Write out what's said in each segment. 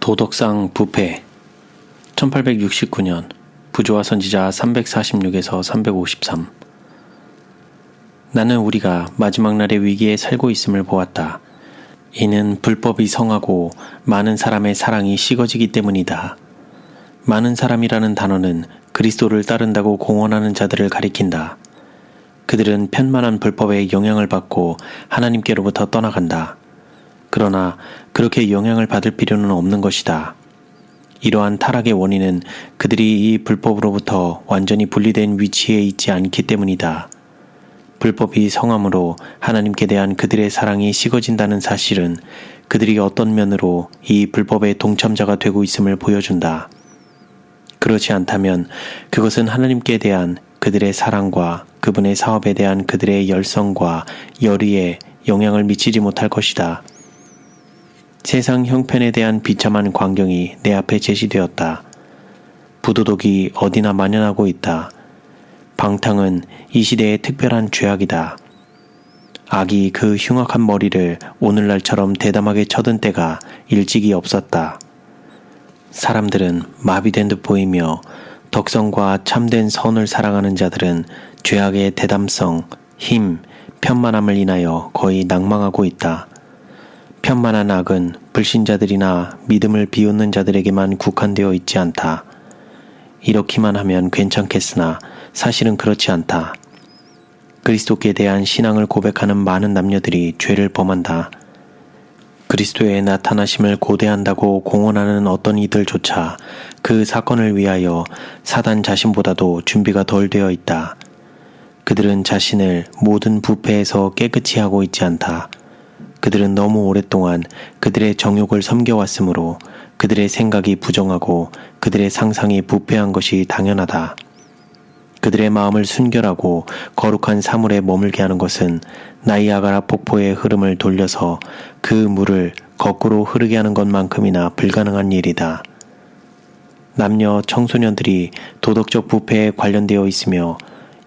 도덕상 부패 1869년 부조화 선지자 346에서 353 나는 우리가 마지막 날의 위기에 살고 있음을 보았다. 이는 불법이 성하고 많은 사람의 사랑이 식어지기 때문이다. 많은 사람이라는 단어는 그리스도를 따른다고 공언하는 자들을 가리킨다. 그들은 편만한 불법에 영향을 받고 하나님께로부터 떠나간다. 그러나 그렇게 영향을 받을 필요는 없는 것이다. 이러한 타락의 원인은 그들이 이 불법으로부터 완전히 분리된 위치에 있지 않기 때문이다. 불법이 성함으로 하나님께 대한 그들의 사랑이 식어진다는 사실은 그들이 어떤 면으로 이 불법의 동참자가 되고 있음을 보여준다. 그렇지 않다면 그것은 하나님께 대한 그들의 사랑과 그분의 사업에 대한 그들의 열성과 열의에 영향을 미치지 못할 것이다. 세상 형편에 대한 비참한 광경이 내 앞에 제시되었다. 부도덕이 어디나 만연하고 있다. 방탕은 이 시대의 특별한 죄악이다. 악이 그 흉악한 머리를 오늘날처럼 대담하게 쳐든 때가 일찍이 없었다. 사람들은 마비된 듯 보이며 덕성과 참된 선을 사랑하는 자들은 죄악의 대담성, 힘, 편만함을 인하여 거의 낭망하고 있다. 편만한 악은 불신자들이나 믿음을 비웃는 자들에게만 국한되어 있지 않다. 이렇기만 하면 괜찮겠으나 사실은 그렇지 않다. 그리스도께 대한 신앙을 고백하는 많은 남녀들이 죄를 범한다. 그리스도의 나타나심을 고대한다고 공언하는 어떤 이들조차 그 사건을 위하여 사단 자신보다도 준비가 덜 되어 있다. 그들은 자신을 모든 부패에서 깨끗이 하고 있지 않다. 그들은 너무 오랫동안 그들의 정욕을 섬겨왔으므로 그들의 생각이 부정하고 그들의 상상이 부패한 것이 당연하다. 그들의 마음을 순결하고 거룩한 사물에 머물게 하는 것은 나이아가라 폭포의 흐름을 돌려서 그 물을 거꾸로 흐르게 하는 것만큼이나 불가능한 일이다. 남녀 청소년들이 도덕적 부패에 관련되어 있으며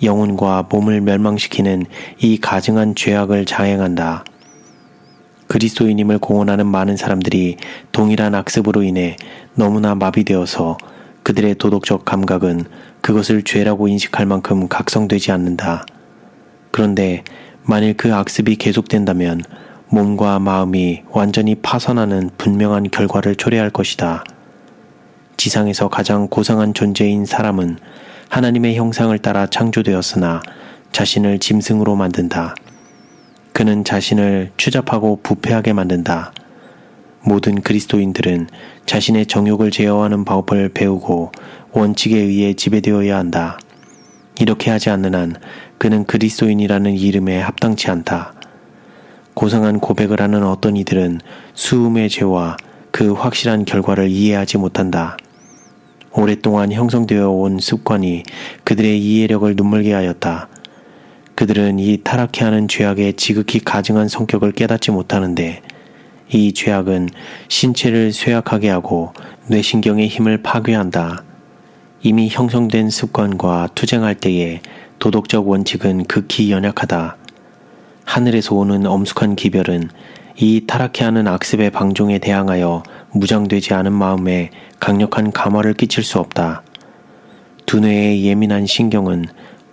영혼과 몸을 멸망시키는 이 가증한 죄악을 자행한다. 그리스도인임을 공언하는 많은 사람들이 동일한 악습으로 인해 너무나 마비되어서 그들의 도덕적 감각은 그것을 죄라고 인식할 만큼 각성되지 않는다. 그런데 만일 그 악습이 계속된다면 몸과 마음이 완전히 파산하는 분명한 결과를 초래할 것이다. 지상에서 가장 고상한 존재인 사람은 하나님의 형상을 따라 창조되었으나 자신을 짐승으로 만든다. 그는 자신을 추잡하고 부패하게 만든다. 모든 그리스도인들은 자신의 정욕을 제어하는 방법을 배우고 원칙에 의해 지배되어야 한다. 이렇게 하지 않는 한 그는 그리스도인이라는 이름에 합당치 않다. 고상한 고백을 하는 어떤 이들은 수음의 죄와 그 확실한 결과를 이해하지 못한다. 오랫동안 형성되어 온 습관이 그들의 이해력을 눈물게 하였다. 그들은 이 타락해 하는 죄악의 지극히 가증한 성격을 깨닫지 못하는데 이 죄악은 신체를 쇠약하게 하고 뇌신경의 힘을 파괴한다. 이미 형성된 습관과 투쟁할 때에 도덕적 원칙은 극히 연약하다. 하늘에서 오는 엄숙한 기별은 이 타락해 하는 악습의 방종에 대항하여 무장되지 않은 마음에 강력한 감화를 끼칠 수 없다. 두뇌의 예민한 신경은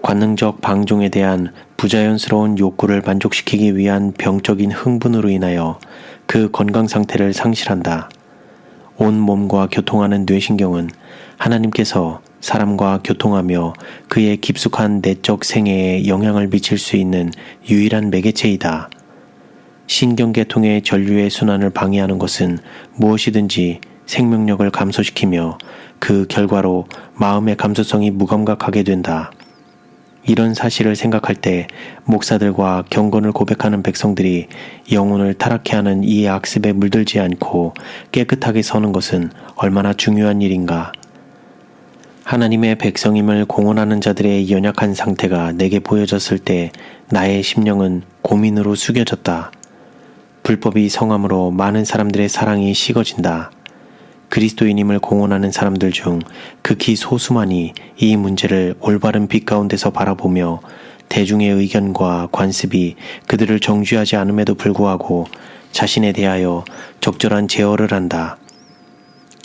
관능적 방종에 대한 부자연스러운 욕구를 만족시키기 위한 병적인 흥분으로 인하여 그 건강 상태를 상실한다. 온 몸과 교통하는 뇌신경은 하나님께서 사람과 교통하며 그의 깊숙한 내적 생애에 영향을 미칠 수 있는 유일한 매개체이다. 신경계통의 전류의 순환을 방해하는 것은 무엇이든지 생명력을 감소시키며 그 결과로 마음의 감수성이 무감각하게 된다. 이런 사실을 생각할 때 목사들과 경건을 고백하는 백성들이 영혼을 타락해 하는 이 악습에 물들지 않고 깨끗하게 서는 것은 얼마나 중요한 일인가. 하나님의 백성임을 공언하는 자들의 연약한 상태가 내게 보여졌을 때 나의 심령은 고민으로 숙여졌다. 불법이 성함으로 많은 사람들의 사랑이 식어진다. 그리스도인임을 공언하는 사람들 중 극히 소수만이 이 문제를 올바른 빛 가운데서 바라보며 대중의 의견과 관습이 그들을 정죄하지 않음에도 불구하고 자신에 대하여 적절한 제어를 한다.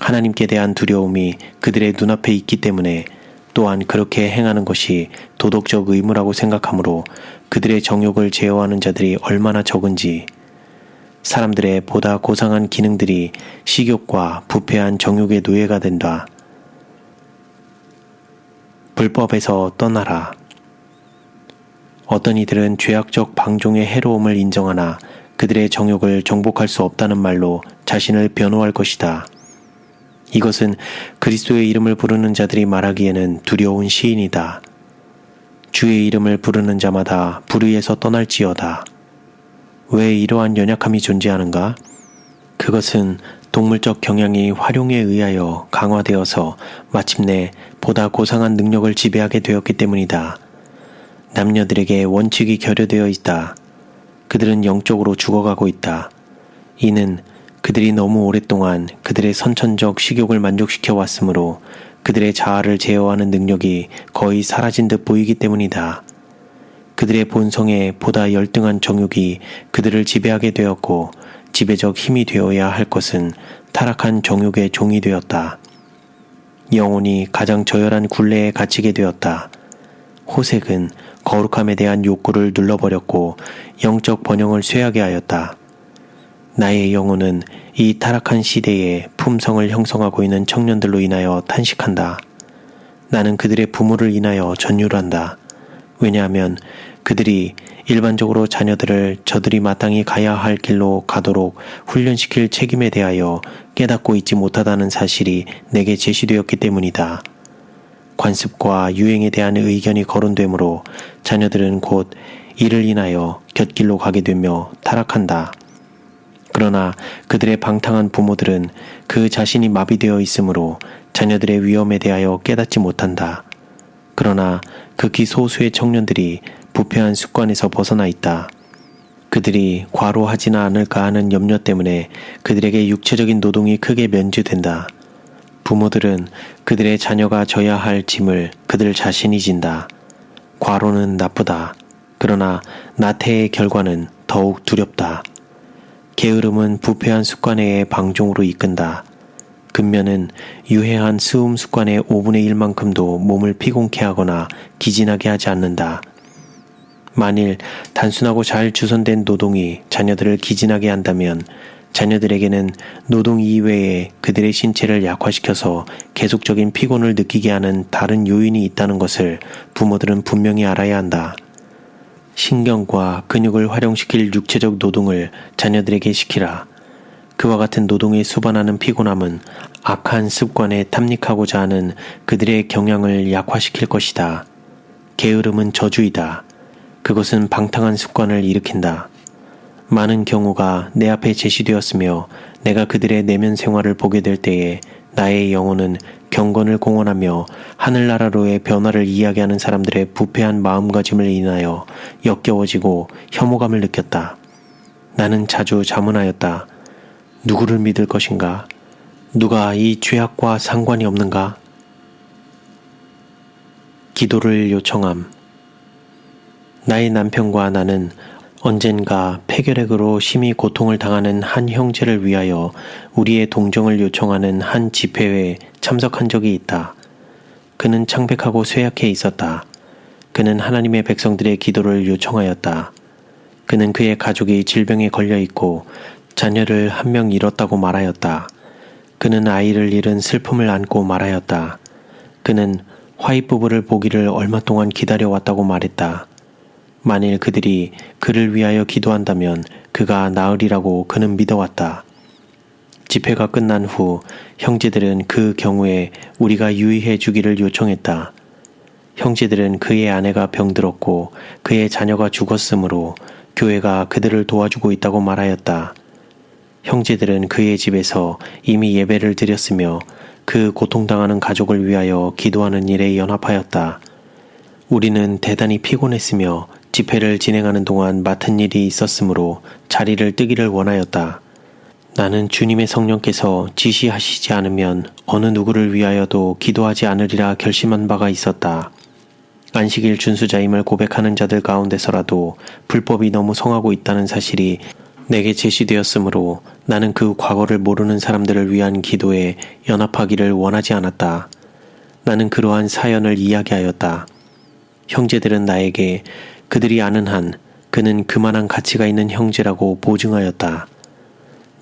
하나님께 대한 두려움이 그들의 눈앞에 있기 때문에 또한 그렇게 행하는 것이 도덕적 의무라고 생각하므로 그들의 정욕을 제어하는 자들이 얼마나 적은지, 사람들의 보다 고상한 기능들이 식욕과 부패한 정욕의 노예가 된다. 불법에서 떠나라. 어떤 이들은 죄악적 방종의 해로움을 인정하나 그들의 정욕을 정복할 수 없다는 말로 자신을 변호할 것이다. 이것은 그리스도의 이름을 부르는 자들이 말하기에는 두려운 시인이다. 주의 이름을 부르는 자마다 불의에서 떠날지어다. 왜 이러한 연약함이 존재하는가? 그것은 동물적 경향이 활용에 의하여 강화되어서 마침내 보다 고상한 능력을 지배하게 되었기 때문이다. 남녀들에게 원칙이 결여되어 있다. 그들은 영적으로 죽어가고 있다. 이는 그들이 너무 오랫동안 그들의 선천적 식욕을 만족시켜 왔으므로 그들의 자아를 제어하는 능력이 거의 사라진 듯 보이기 때문이다. 그들의 본성에 보다 열등한 정욕이 그들을 지배하게 되었고 지배적 힘이 되어야 할 것은 타락한 정욕의 종이 되었다. 영혼이 가장 저열한 굴레에 갇히게 되었다. 호색은 거룩함에 대한 욕구를 눌러버렸고 영적 번영을 쇠하게 하였다. 나의 영혼은 이 타락한 시대에 품성을 형성하고 있는 청년들로 인하여 탄식한다. 나는 그들의 부모를 인하여 전율한다. 왜냐하면 그들이 일반적으로 자녀들을 저들이 마땅히 가야 할 길로 가도록 훈련시킬 책임에 대하여 깨닫고 있지 못하다는 사실이 내게 제시되었기 때문이다. 관습과 유행에 대한 의견이 거론되므로 자녀들은 곧 이를 인하여 곁길로 가게 되며 타락한다. 그러나 그들의 방탕한 부모들은 그 자신이 마비되어 있으므로 자녀들의 위험에 대하여 깨닫지 못한다. 그러나 극히 소수의 청년들이 부패한 습관에서 벗어나 있다. 그들이 과로하지나 않을까 하는 염려 때문에 그들에게 육체적인 노동이 크게 면제된다. 부모들은 그들의 자녀가 져야 할 짐을 그들 자신이 진다. 과로는 나쁘다. 그러나 나태의 결과는 더욱 두렵다. 게으름은 부패한 습관의 방종으로 이끈다. 근면은 유해한 스움 습관의 5분의 1만큼도 몸을 피곤케 하거나 기진하게 하지 않는다. 만일 단순하고 잘 주선된 노동이 자녀들을 기진하게 한다면 자녀들에게는 노동 이외에 그들의 신체를 약화시켜서 계속적인 피곤을 느끼게 하는 다른 요인이 있다는 것을 부모들은 분명히 알아야 한다. 신경과 근육을 활용시킬 육체적 노동을 자녀들에게 시키라. 그와 같은 노동에 수반하는 피곤함은 악한 습관에 탐닉하고자 하는 그들의 경향을 약화시킬 것이다. 게으름은 저주이다. 그것은 방탕한 습관을 일으킨다. 많은 경우가 내 앞에 제시되었으며 내가 그들의 내면 생활을 보게 될 때에 나의 영혼은 경건을 공언하며 하늘나라로의 변화를 이야기하는 사람들의 부패한 마음가짐을 인하여 역겨워지고 혐오감을 느꼈다. 나는 자주 자문하였다. 누구를 믿을 것인가? 누가 이 죄악과 상관이 없는가? 기도를 요청함. 나의 남편과 나는 언젠가 폐결핵으로 심히 고통을 당하는 한 형제를 위하여 우리의 동정을 요청하는 한 집회에 참석한 적이 있다. 그는 창백하고 쇠약해 있었다. 그는 하나님의 백성들의 기도를 요청하였다. 그는 그의 가족이 질병에 걸려 있고 자녀를 한 명 잃었다고 말하였다. 그는 아이를 잃은 슬픔을 안고 말하였다. 그는 화입 부부를 보기를 얼마 동안 기다려왔다고 말했다. 만일 그들이 그를 위하여 기도한다면 그가 나으리라고 그는 믿어왔다. 집회가 끝난 후 형제들은 그 경우에 우리가 유의해 주기를 요청했다. 형제들은 그의 아내가 병들었고 그의 자녀가 죽었으므로 교회가 그들을 도와주고 있다고 말하였다. 형제들은 그의 집에서 이미 예배를 드렸으며 그 고통당하는 가족을 위하여 기도하는 일에 연합하였다. 우리는 대단히 피곤했으며 집회를 진행하는 동안 맡은 일이 있었으므로 자리를 뜨기를 원하였다. 나는 주님의 성령께서 지시하시지 않으면 어느 누구를 위하여도 기도하지 않으리라 결심한 바가 있었다. 안식일 준수자임을 고백하는 자들 가운데서라도 불법이 너무 성하고 있다는 사실이 내게 제시되었으므로 나는 그 과거를 모르는 사람들을 위한 기도에 연합하기를 원하지 않았다. 나는 그러한 사연을 이야기하였다. 형제들은 나에게 그들이 아는 한 그는 그만한 가치가 있는 형제라고 보증하였다.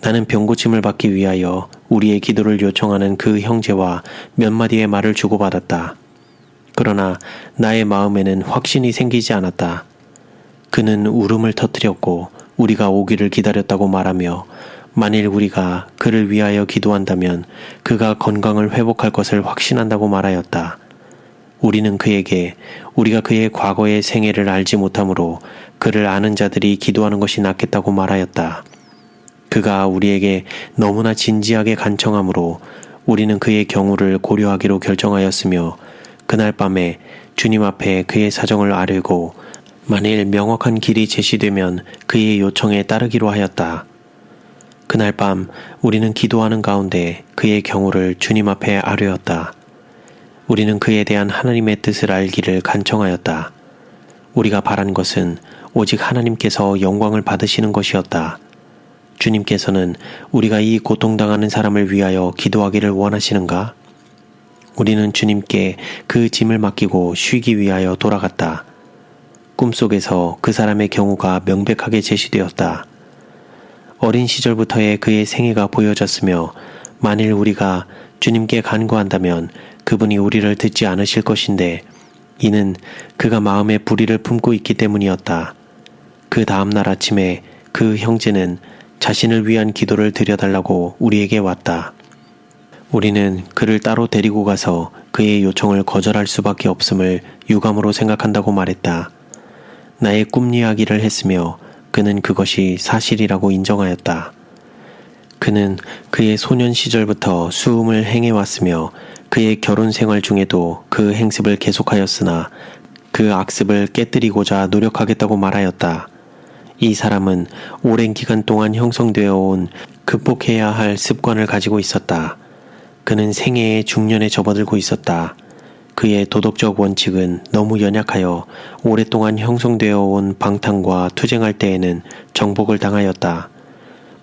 나는 병고침을 받기 위하여 우리의 기도를 요청하는 그 형제와 몇 마디의 말을 주고받았다. 그러나 나의 마음에는 확신이 생기지 않았다. 그는 울음을 터뜨렸고 우리가 오기를 기다렸다고 말하며 만일 우리가 그를 위하여 기도한다면 그가 건강을 회복할 것을 확신한다고 말하였다. 우리는 그에게 우리가 그의 과거의 생애를 알지 못하므로 그를 아는 자들이 기도하는 것이 낫겠다고 말하였다. 그가 우리에게 너무나 진지하게 간청하므로 우리는 그의 경우를 고려하기로 결정하였으며 그날 밤에 주님 앞에 그의 사정을 아뢰고 만일 명확한 길이 제시되면 그의 요청에 따르기로 하였다. 그날 밤 우리는 기도하는 가운데 그의 경우를 주님 앞에 아뢰었다. 우리는 그에 대한 하나님의 뜻을 알기를 간청하였다. 우리가 바란 것은 오직 하나님께서 영광을 받으시는 것이었다. 주님께서는 우리가 이 고통당하는 사람을 위하여 기도하기를 원하시는가? 우리는 주님께 그 짐을 맡기고 쉬기 위하여 돌아갔다. 꿈속에서 그 사람의 경우가 명백하게 제시되었다. 어린 시절부터의 그의 생애가 보여졌으며 만일 우리가 주님께 간구한다면 그분이 우리를 듣지 않으실 것인데 이는 그가 마음에 불의를 품고 있기 때문이었다. 그 다음날 아침에 그 형제는 자신을 위한 기도를 드려달라고 우리에게 왔다. 우리는 그를 따로 데리고 가서 그의 요청을 거절할 수밖에 없음을 유감으로 생각한다고 말했다. 나의 꿈 이야기를 했으며 그는 그것이 사실이라고 인정하였다. 그는 그의 소년 시절부터 수음을 행해왔으며 그의 결혼 생활 중에도 그 행습을 계속하였으나 그 악습을 깨뜨리고자 노력하겠다고 말하였다. 이 사람은 오랜 기간 동안 형성되어 온 극복해야 할 습관을 가지고 있었다. 그는 생애의 중년에 접어들고 있었다. 그의 도덕적 원칙은 너무 연약하여 오랫동안 형성되어 온 방탕과 투쟁할 때에는 정복을 당하였다.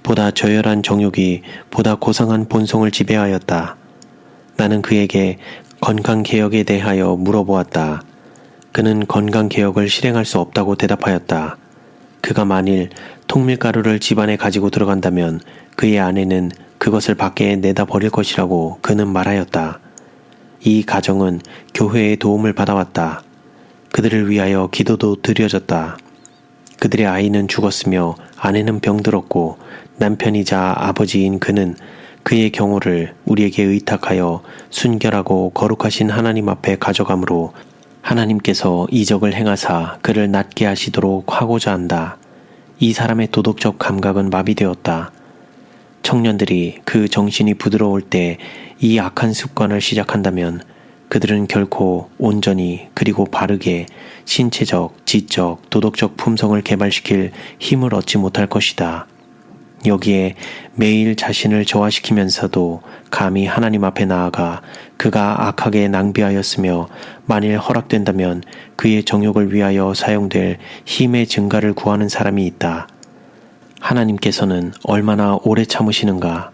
보다 저열한 정욕이 보다 고상한 본성을 지배하였다. 나는 그에게 건강개혁에 대하여 물어보았다. 그는 건강개혁을 실행할 수 없다고 대답하였다. 그가 만일 통밀가루를 집안에 가지고 들어간다면 그의 아내는 그것을 밖에 내다 버릴 것이라고 그는 말하였다. 이 가정은 교회의 도움을 받아왔다. 그들을 위하여 기도도 드려졌다. 그들의 아이는 죽었으며 아내는 병들었고 남편이자 아버지인 그는 그의 경우를 우리에게 의탁하여 순결하고 거룩하신 하나님 앞에 가져가므로 하나님께서 이적을 행하사 그를 낫게 하시도록 하고자 한다. 이 사람의 도덕적 감각은 마비되었다. 청년들이 그 정신이 부드러울 때 이 악한 습관을 시작한다면 그들은 결코 온전히 그리고 바르게 신체적, 지적, 도덕적 품성을 개발시킬 힘을 얻지 못할 것이다. 여기에 매일 자신을 저하시키면서도 감히 하나님 앞에 나아가 그가 악하게 낭비하였으며 만일 허락된다면 그의 정욕을 위하여 사용될 힘의 증가를 구하는 사람이 있다. 하나님께서는 얼마나 오래 참으시는가?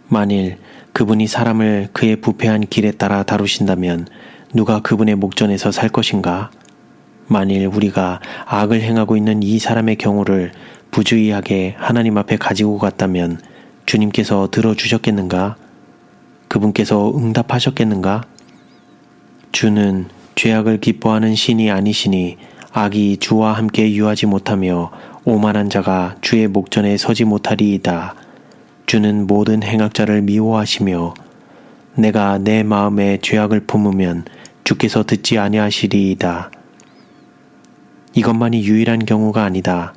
만일 그분이 사람을 그의 부패한 길에 따라 다루신다면 누가 그분의 목전에서 살 것인가? 만일 우리가 악을 행하고 있는 이 사람의 경우를 부주의하게 하나님 앞에 가지고 갔다면 주님께서 들어주셨겠는가? 그분께서 응답하셨겠는가? 주는 죄악을 기뻐하는 신이 아니시니 악이 주와 함께 유하지 못하며 오만한 자가 주의 목전에 서지 못하리이다. 주는 모든 행악자를 미워하시며 내가 내 마음에 죄악을 품으면 주께서 듣지 아니하시리이다. 이것만이 유일한 경우가 아니다.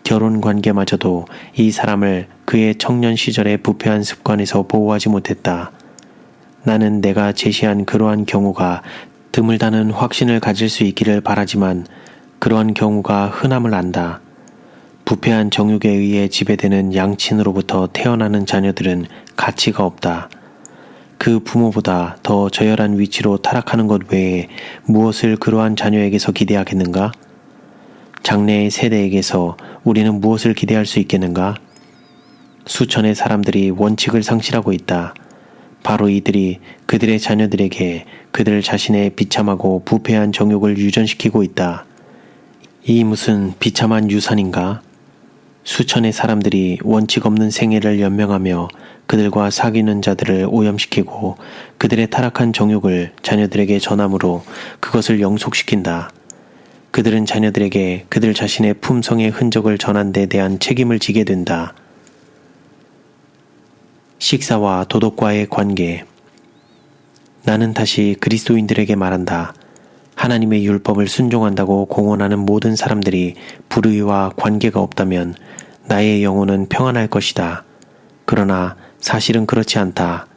결혼 관계마저도 이 사람을 그의 청년 시절의 부패한 습관에서 보호하지 못했다. 나는 내가 제시한 그러한 경우가 드물다는 확신을 가질 수 있기를 바라지만 그러한 경우가 흔함을 안다. 부패한 정욕에 의해 지배되는 양친으로부터 태어나는 자녀들은 가치가 없다. 그 부모보다 더 저열한 위치로 타락하는 것 외에 무엇을 그러한 자녀에게서 기대하겠는가? 장래의 세대에게서 우리는 무엇을 기대할 수 있겠는가? 수천의 사람들이 원칙을 상실하고 있다. 바로 이들이 그들의 자녀들에게 그들 자신의 비참하고 부패한 정욕을 유전시키고 있다. 이 무슨 비참한 유산인가? 수천의 사람들이 원칙 없는 생애를 연명하며 그들과 사귀는 자들을 오염시키고 그들의 타락한 정욕을 자녀들에게 전함으로 그것을 영속시킨다. 그들은 자녀들에게 그들 자신의 품성의 흔적을 전한 데 대한 책임을 지게 된다. 식사와 도덕과의 관계. 나는 다시 그리스도인들에게 말한다. 하나님의 율법을 순종한다고 공언하는 모든 사람들이 불의와 관계가 없다면 나의 영혼은 평안할 것이다. 그러나 사실은 그렇지 않다.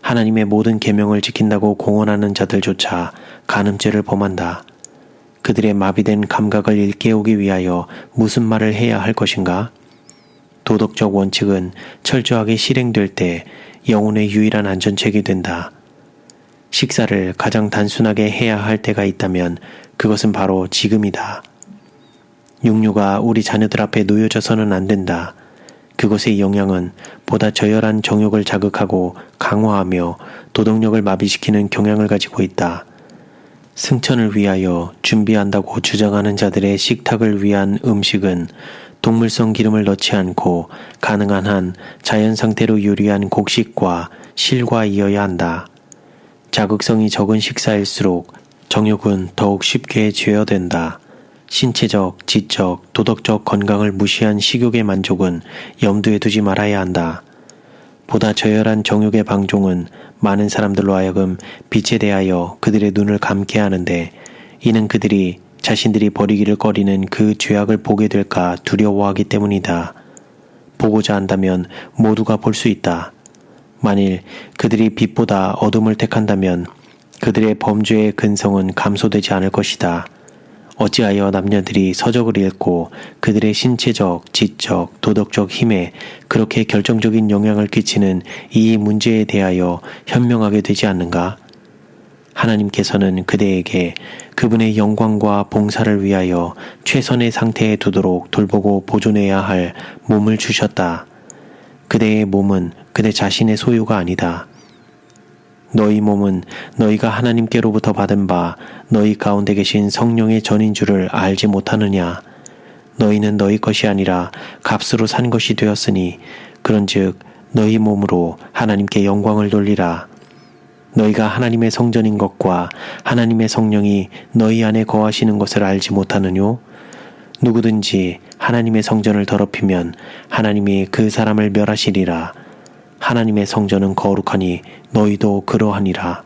하나님의 모든 계명을 지킨다고 공언하는 자들조차 간음죄를 범한다. 그들의 마비된 감각을 일깨우기 위하여 무슨 말을 해야 할 것인가? 도덕적 원칙은 철저하게 실행될 때 영혼의 유일한 안전책이 된다. 식사를 가장 단순하게 해야 할 때가 있다면 그것은 바로 지금이다. 육류가 우리 자녀들 앞에 놓여져서는 안 된다. 그것의 영향은 보다 저열한 정욕을 자극하고 강화하며 도덕력을 마비시키는 경향을 가지고 있다. 승천을 위하여 준비한다고 주장하는 자들의 식탁을 위한 음식은 동물성 기름을 넣지 않고 가능한 한 자연 상태로 요리한 곡식과 실과 이어야 한다. 자극성이 적은 식사일수록 정욕은 더욱 쉽게 제어된다. 신체적, 지적, 도덕적 건강을 무시한 식욕의 만족은 염두에 두지 말아야 한다. 보다 저열한 정욕의 방종은 많은 사람들로 하여금 빛에 대하여 그들의 눈을 감게 하는데 이는 그들이 자신들이 버리기를 꺼리는 그 죄악을 보게 될까 두려워하기 때문이다. 보고자 한다면 모두가 볼 수 있다. 만일 그들이 빛보다 어둠을 택한다면 그들의 범죄의 근성은 감소되지 않을 것이다. 어찌하여 남녀들이 서적을 읽고 그들의 신체적, 지적, 도덕적 힘에 그렇게 결정적인 영향을 끼치는 이 문제에 대하여 현명하게 되지 않는가? 하나님께서는 그대에게 그분의 영광과 봉사를 위하여 최선의 상태에 두도록 돌보고 보존해야 할 몸을 주셨다. 그대의 몸은 그대 자신의 소유가 아니다. 너희 몸은 너희가 하나님께로부터 받은 바 너희 가운데 계신 성령의 전인 줄을 알지 못하느냐. 너희는 너희 것이 아니라 값으로 산 것이 되었으니 그런즉 너희 몸으로 하나님께 영광을 돌리라. 너희가 하나님의 성전인 것과 하나님의 성령이 너희 안에 거하시는 것을 알지 못하느뇨? 누구든지 하나님의 성전을 더럽히면 하나님이 그 사람을 멸하시리라. 하나님의 성전은 거룩하니 너희도 그러하니라.